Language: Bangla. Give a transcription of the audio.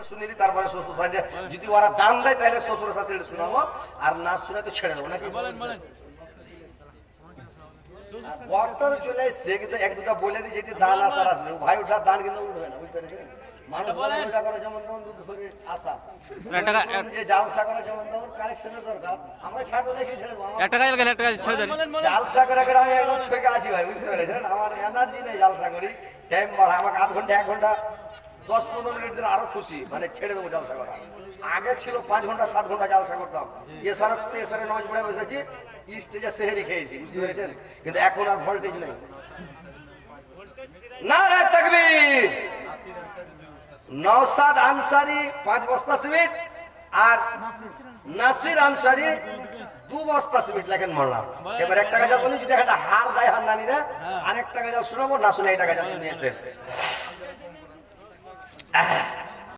শুনিলি তারপরে শ্বশুর শাশুড়ি যদি ওরা দান দেয় তাহলে শ্বশুর শাশুড়ি শোনাবো, আর না শুনে তো ছেড়ে দেবো নাকি? বক্তার চলে এসছে কিন্তু এক দুটা বলে দিই যেটি দান আসার আসবে ভাই, ওটার দান কিন্তু উঠবে না, বুঝতে পেরেছেন? মানুষ রোজা করে যেমন তেমন দুধ ধরে আসা, যে জালসা করে যেমন তেমন কালেকশনের দরকার। আমরা ছাড়বো দেখি ছেড়ে দেবো। জালসা করে করে আমি একদম ছুঁকে আসি ভাই, বুঝতে পেরেছেন? আমার এনার্জি নেই জালসা করি, টাইম বাড়া আমাকে আধ ঘন্টা 1 ঘন্টা 10-15 মিনিট দিলে আরো খুশি, মানে ছেড়ে দেবো জালসা করা। আগে ছিল 5 ঘন্টা 7 ঘন্টা জালসা করতাম, এসারে নামাজ পড়ে বসেছি, স্টেজে সেহেরি খেয়েছি, বুঝতে পেরেছেন? কিন্তু এখন আর ভোল্টেজ নেই। নারে তাকবীর! নওশাদ আনসারী 5 বস্তা সিমেন্ট আর নাসির আনসারী 2 বস্তা সিমেন্ট লেখেন মারলাম। এবার একটা গাজাল বলি, যদি একটা হার দেয় হার নানিরা, আর একটা গাজাল শোনাবো, না শুনে এটা গাজাল শুনিয়েছে।